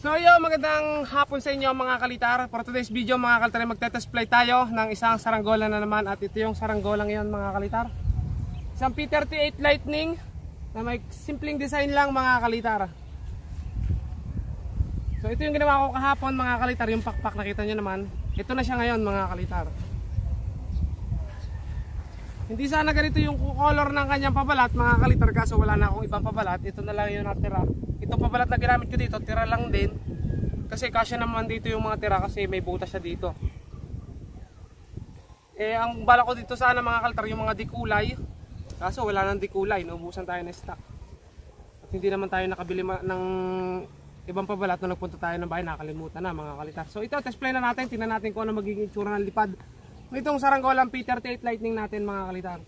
So magandang hapon sa inyo mga kalitar. For today's video mga kalitar, magte-test play tayo ng isang saranggola na naman. At ito yung saranggola ngayon mga kalitar. Isang P38 Lightning na may simpleng design lang mga kalitar. So ito yung ginawa ko kahapon mga kalitar. Yung pakpak nakita nyo naman. Ito na siya ngayon mga kalitar. Hindi sana ganito yung color ng kanyang pabalat mga kalitar, kaso wala na akong ibang pabalat. Ito na lang yung natira. Itong pabalat na ginamit ko dito, tira lang din. Kasi kasya naman dito yung mga tira kasi may butas siya dito. Ang bala ko dito sana mga kalitar yung mga dikulay. Kaso wala nang dikulay, naubusan tayo ng stock. At hindi naman tayo nakabili ng ibang pabalat nung nagpunta tayo ng bahay, nakalimutan na mga kalitar. So ito, test play na natin, tingnan natin kung ano magiging itsura ng lipad itong saranggolang P38 Lightning natin mga kalitar.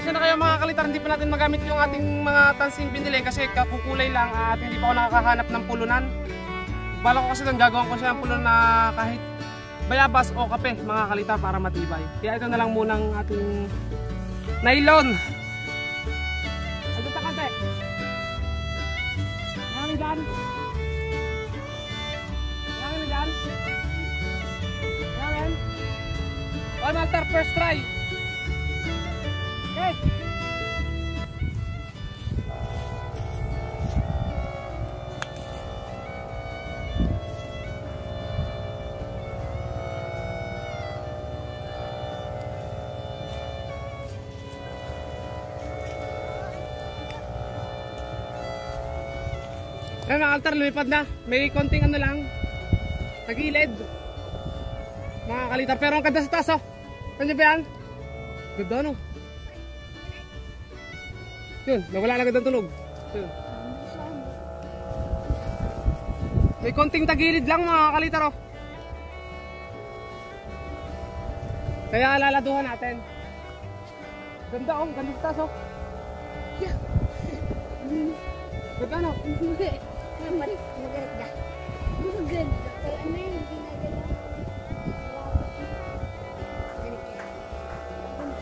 Na kayo mga kalitar, hindi pa natin magamit yung ating mga tansing binili kasi kakukulay lang at hindi pa ako nakakahanap ng pulunan. Bala ko kasi doon gagawin ko siya ng pulunan na kahit bayabas o kape mga kalitar para matibay. Kaya ito na lang munang ating nylon. Agad na kante. Ngayon dyan. Ngayon dyan. Ngayon. One altar first try. Okay. Ayan mga altar, lumipad na. May konting ano lang, tagilid mga kalitar, pero ang ganda sa taas oh. Kanya ba yan? Ganda no? Yun, nawala na agad ang tunog. Yun. May konting tagilid lang mga kalitar oh. Kaya alaladuhan natin. Ganda oh, ganda sa taas oh. Yeah. Ganda no? Hindi. Maganda. Maganda. Kaya ano yung ginagalaw?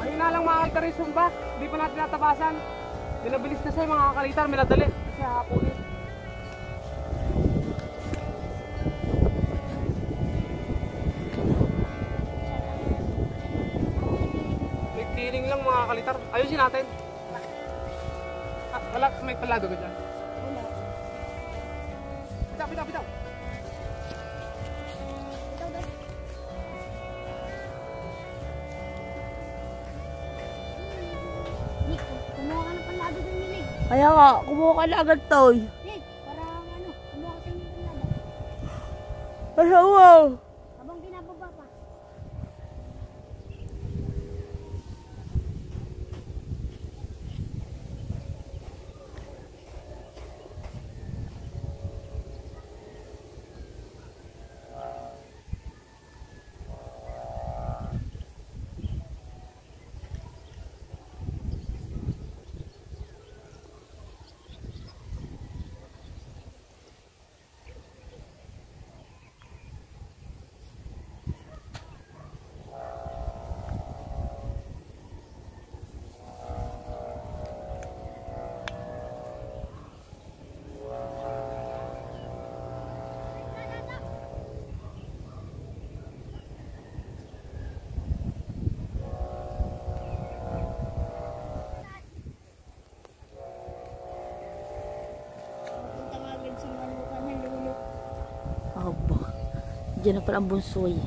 Ayun na lang mga kalitar yung sumba. Hindi pa natin natabasan. Binabilis na siya mga kalitar, minadali kasi hapunin. May feeling lang mga kalitar. Ayusin natin. Wala, may palado ka dyan. Wala. Bitaw, bitaw, bitaw. Kaya nga, kumuha ka na agad toy. Parang ano, kumuha ka ng panlada. Asawa! Habang binababa pa. Aba, diyan na pala ang bunsoy.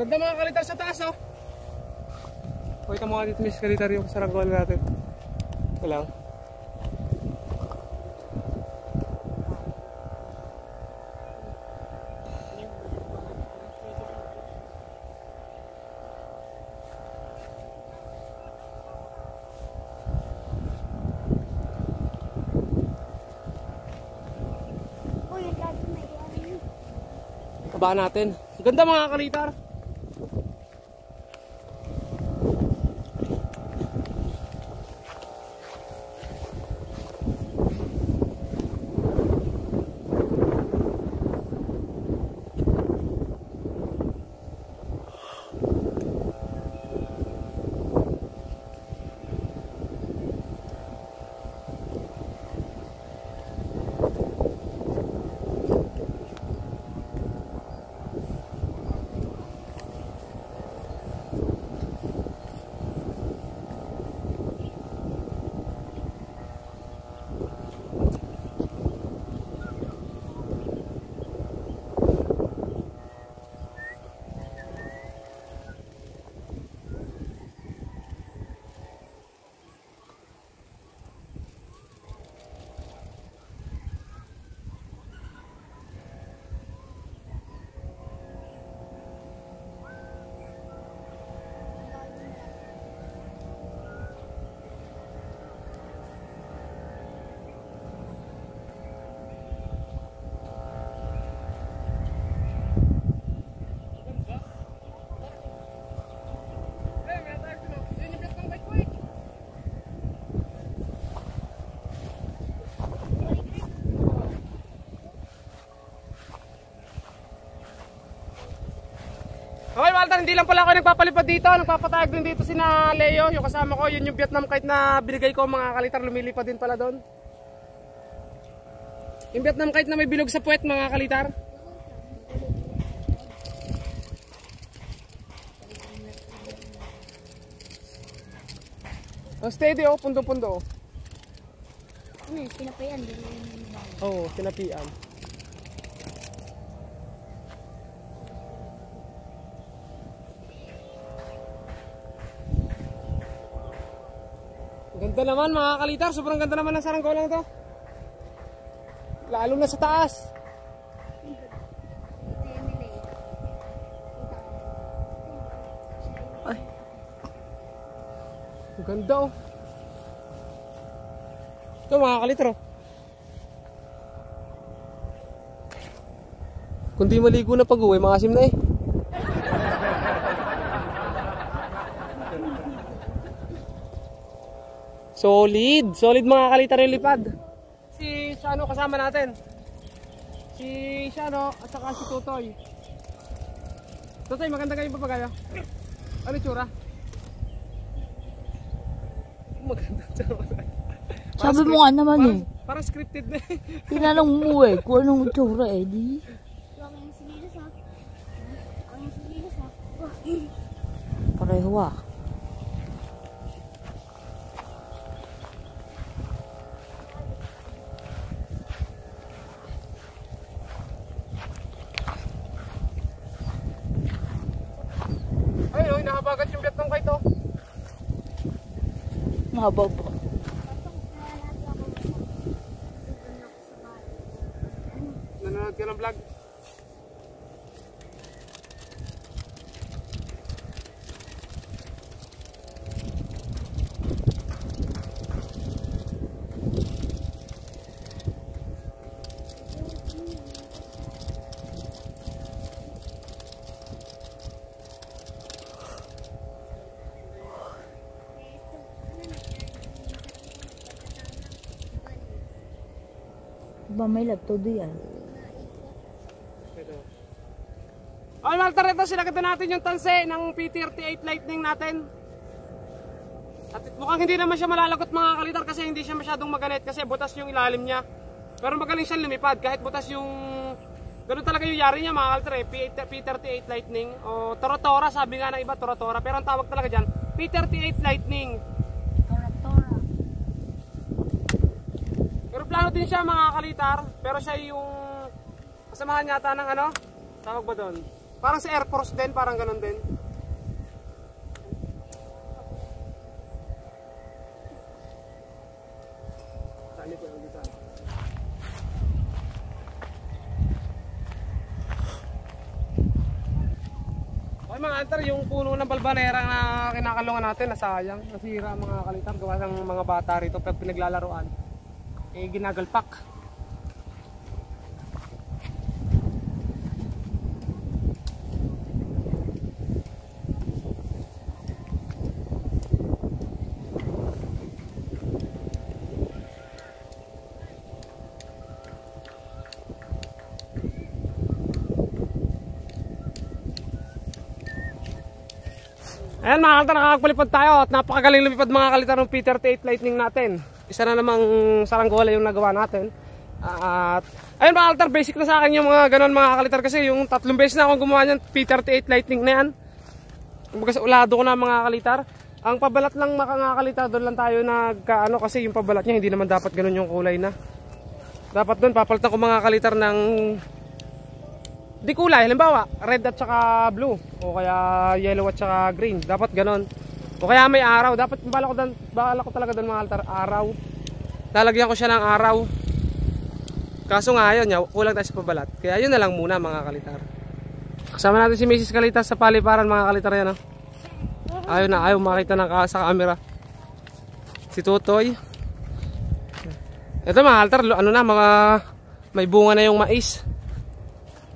Ganda mga kalitar sa taas oh. Pakita mo nga dito Miss Kalitar yung saranggola natin. Ito lang. Uy, ang lahat na iwan. Kabaan natin. Ganda mga kalitar. Okay, Walter, hindi lang pala ako nagpapalipad dito. Nagpapatayag din dito sina Leo, yung kasama ko. Yun yung Vietnam kite na binigay ko mga kalitar. Lumilipad din pala doon. Yung Vietnam kite na may bilog sa puwet mga kalitar. Oh, steady oh, pundo-pundo oh. Ano, pinapayan din yung Oo, tinapian. Ganda naman mga kalitar, sobrang ganda naman ng saranggola na to. Lalo na sa taas. Ay. Ang ganda oh. Ito mga kalitar oh. Kung di maligo na pag-uwi, makasim na eh. Solid! Solid mga kalitar yung lipad. Si Shano kasama natin. Si Shano at saka si Tutoy. Tutoy, maganda kayong papagaya. Ano tsura? Maganda tsura. Sabi mo nga naman eh. Parang scripted na eh. Tinanong mo eh kung anong itsura eh. Di. Ang yung sililas ha. Ang yung sililas ha. Pareho ah. Ayun, oh, nakabagat yung Vietnam kite oh. Nakababa. Nanonood ka ng vlog. Ba may laptop yan. Okay, Walter, ito sinagatan natin yung tanse ng P38 Lightning natin. At mukhang hindi naman siya malalagot mga kalitar kasi hindi siya masyadong maganit kasi butas yung ilalim niya. Pero magaling siya lumipad kahit butas yung... Ganun talaga yung yari niya mga kalitar eh. P38 Lightning o Torotora, sabi nga ng iba Torotora. Pero ang tawag talaga dyan, P38 Lightning. Tora-tora. Pero plano din siya mga kalitar. Pero siya yung kasamahan yata ng ano? Tawag ba doon? Parang sa Air Force din, parang ganun din. Okay mga altar, yung puno ng balbalera na kinakalungan natin, nasayang, nasira mga kalitar, gawa ng mga bata rito pag pinaglalaroan. Eh ginagalpak. Ayan mga kalitar, nakakapalipad tayo at napakagaling lumipad mga kalitar ng P38 Lightning natin. Isa na namang saranggola yung nagawa natin. At ayun mga kalitar, basic na sa akin yung mga ganon mga kalitar kasi yung 3 beses na akong gumawa niyan P38 Lightning na yan. Kumbaga sa ulado ko na mga kalitar. Ang pabalat lang mga kalitar, doon lang tayo nagkaano kasi yung pabalat niya hindi naman dapat ganon yung kulay na. Dapat doon papalitan ko mga kalitar ng di kulay, halimbawa red at saka blue o kaya yellow at saka green, dapat ganon. O kaya may araw, dapat bala ko talaga doon mga kalitar, araw. Lalagyan ko siya ng araw. Kaso nga yun, kulang tayo sa pabalat. Kaya yun na lang muna mga kalitar. Kasama natin si Mrs. Kalitas sa paliparan mga kalitar yan. Ayaw makita sa camera. Si Tutoy. Ito mga kalitar, may bunga na yung mais.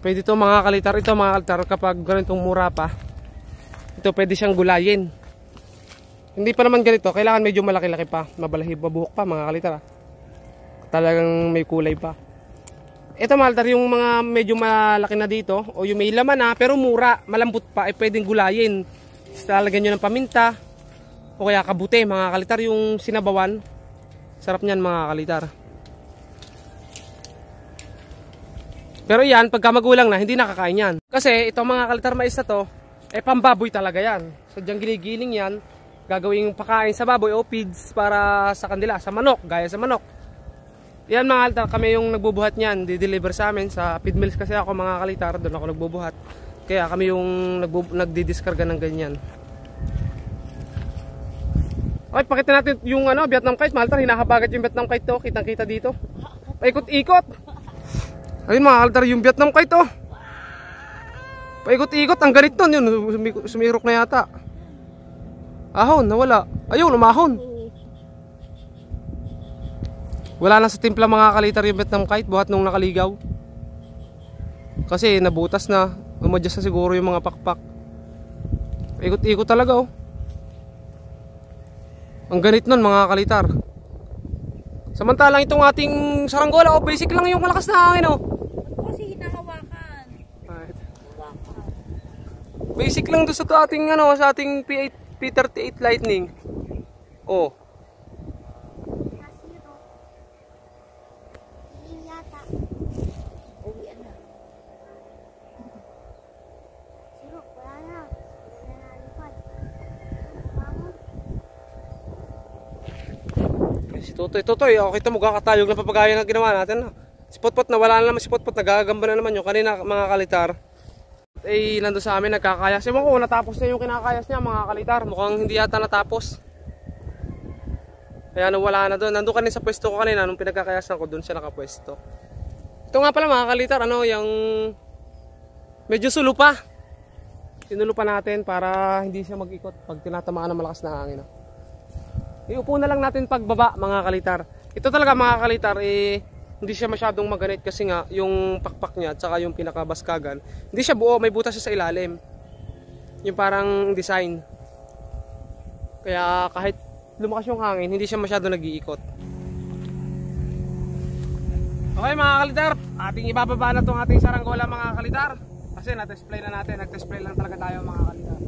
Pwede ito mga kalitar, kapag ganitong mura pa, ito pwede siyang gulayin. Hindi pa naman ganito, kailangan medyo malaki-laki pa, mabalahib, mabuhok pa mga kalitar. Talagang may kulay pa. Ito mga kalitar, yung mga medyo malaki na dito, o yung may laman na, pero mura, malambot pa, ay pwedeng gulayin. Lalagyan nyo ng paminta, o kaya kabute mga kalitar, yung sinabawan. Sarap niyan mga kalitar. Pero yan, pagka magulang na, hindi nakakain yan. Kasi itong mga kalitar mais na to, pambaboy talaga yan. Sadyang ginigiling yan, gagawing pakain sa baboy o feeds para sa kanila, sa manok, gaya sa manok. Yan mga kalitar, kami yung nagbubuhat niyan, di-deliver sa amin. Sa feed mills kasi ako mga kalitar, doon ako nagbubuhat. Kaya kami yung nagdidiskarga ng ganyan. Okay, pakita natin yung Vietnam kite, mga kalitar, hinahabagat yung Vietnam kite to, kitang-kita dito. Paikot-ikot. Ayun mga kalitar, yung Vietnam kite oh. Paikot-ikot, ang galit nun, yun, sumirok na yata. Ahon, nawala. Ayun, umahon. Wala na sa timpla mga kalitar yung Vietnam kite, buhat nung nakaligaw. Kasi nabutas na, umadjust na siguro yung mga pakpak. Paikot-ikot talaga oh. Ang ganit nun mga kalitar. Samantalang itong ating saranggola basic lang yung malakas na hangin oh. Kasi hinahawakan. Basic lang doon sa ating sa ating P38 Lightning. Oh. Nasiro. Hindi yata. Uwian na. Siro, wala na. Wala na nalipad. Bangon. Si Tutoy, kita mo kakatayog na papagaya na ginawa natin. Si Potpot na wala na naman si Potpot, nagagamba na naman yung kanina mga kalitar. Nandun sa amin nagkakayas. Ewan ko, natapos na yung kinakayas niya mga kalitar. Mukhang hindi yata natapos. Kaya nawala na doon. Nandun kanina sa pwesto ko kanina nung pinagkakayasan ko, doon siya nakapwesto. Ito nga pala mga kalitar, yung medyo sulo pa. Sinulo pa natin para hindi siya mag-ikot pag tinatamaan ng malakas na hangin. Iupo na lang natin pagbaba mga kalitar. Ito talaga mga kalitar, hindi siya masyadong maganit kasi nga yung pakpak niya at saka yung pinakabaskagan, hindi siya buo, may butas siya sa ilalim. Yung parang design. Kaya kahit lumakas yung hangin, hindi siya masyadong nag-iikot. Okay mga kalitar, ating ibababa na itong ating saranggola mga kalitar. Kasi na-display na natin, nag-display lang talaga tayo mga kalitar.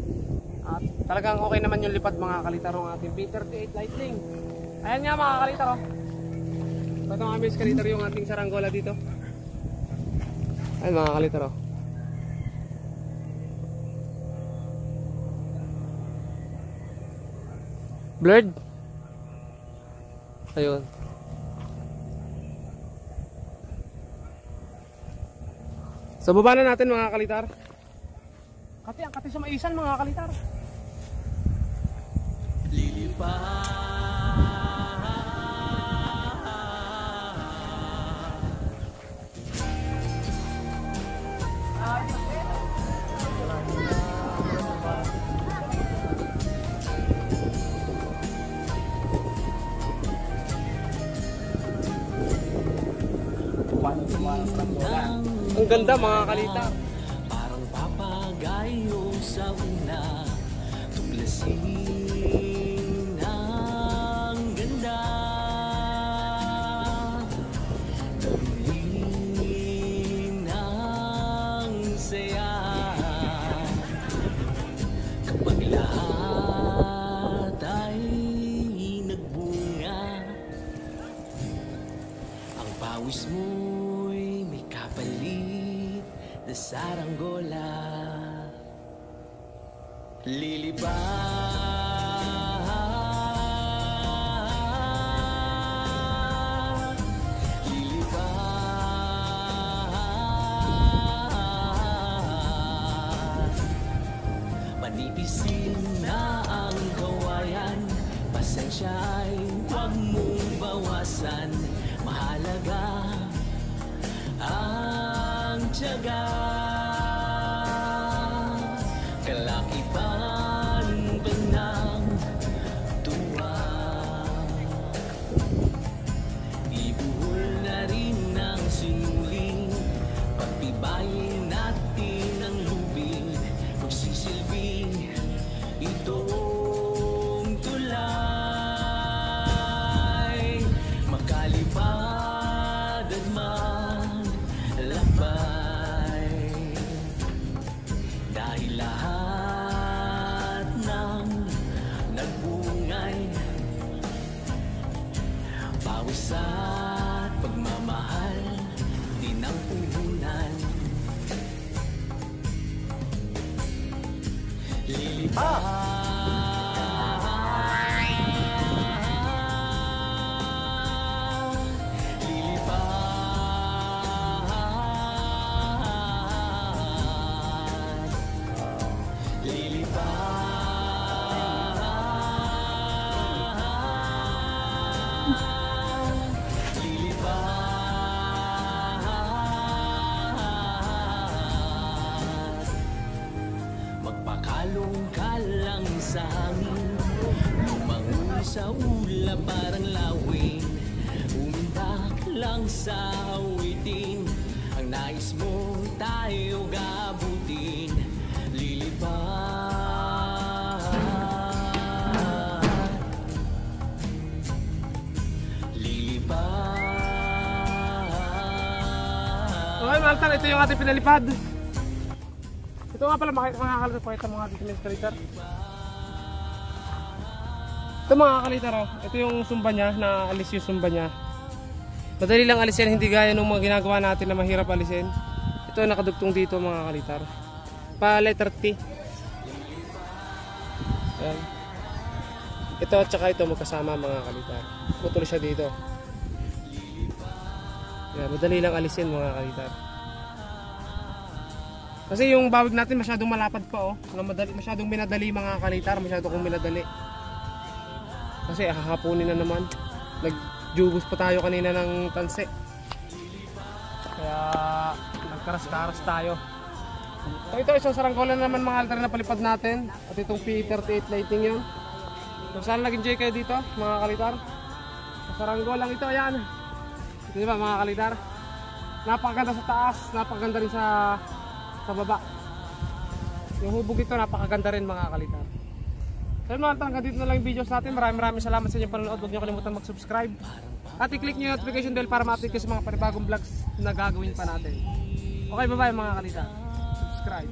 At talagang okay naman yung lipad mga kalitar ng ating P38 Lightning. Ayan nga mga kalitar oh. Ito nga Miss Kalitar yung ating saranggola dito. Ayan mga kalitar oh. Blurred. Ayun. So baba na natin mga kalitar. Ang kati sa maisan mga kalitar. Ang ganda mga kalitar. Parang papagayo sa una, tuklasin ang ganda. Damhin ang saya kapag lahat ay nagbunga. Ang pawis mo'y may kapalit na saranggola. Lilipad, lilipad. Manipisin na ang kawayan, pasensya ay huwag mong bawasan. Mahalaga ang tiyaga, kalakitan pa ng tuwa. Ibuhol na rin ang sinuling, pagtibayin natin ang lubid. Magsisilbing itong tulay, makalipad at maglakbay. Dahil lahat ng nagbungay, pawis at pagmamahal, din ang puhunan. Magpakalong ka lang sa hangin, lumangoy sa ulap parang lawin, umindak lang sa awitin, ang nais mo tayo gabutin. Lilipad, lilipad. Okay mga kalitar, ito yung ating pinalipad. Ito nga pala mga kalitar po, ito mga ating kalitar. Ito mga kalitar, oh. Ito yung sumba niya, naalis yung sumba niya. Madali lang alisin, hindi gaya nung mga ginagawa natin na mahirap alisin. Ito nakadugtong dito mga kalitar. Pa letter T. Ayan. Ito at saka ito magkasama mga kalitar. Putol siya dito. Ayan, madali lang alisin mga kalitar. Kasi yung bawig natin masyadong malapad pa, oh. Masyadong minadali mga kalitar, masyado kong minadali. Kasi hahapunin na naman. Nagjubos pa tayo kanina ng tanse. Kaya nagkaras-karas tayo. So ito isang saranggola naman mga kalitar na palipad natin. At itong P38 lighting yun. So sana nag-enjoy kayo dito mga kalitar. Sa saranggolang ito, ayan. Ito diba mga kalitar? Napakaganda sa taas, napakaganda rin sa baba. Yung hubog ito napakaganda rin mga kalitar. So yun mga kalitar, hanggang dito na lang yung videos natin. Maraming salamat sa inyong panonood. Huwag niyo kalimutan mag-subscribe at i-click niyo yung notification bell para ma-update kayo sa mga panibagong vlogs na gagawin pa natin. Okay, bye bye mga kalitar. Subscribe.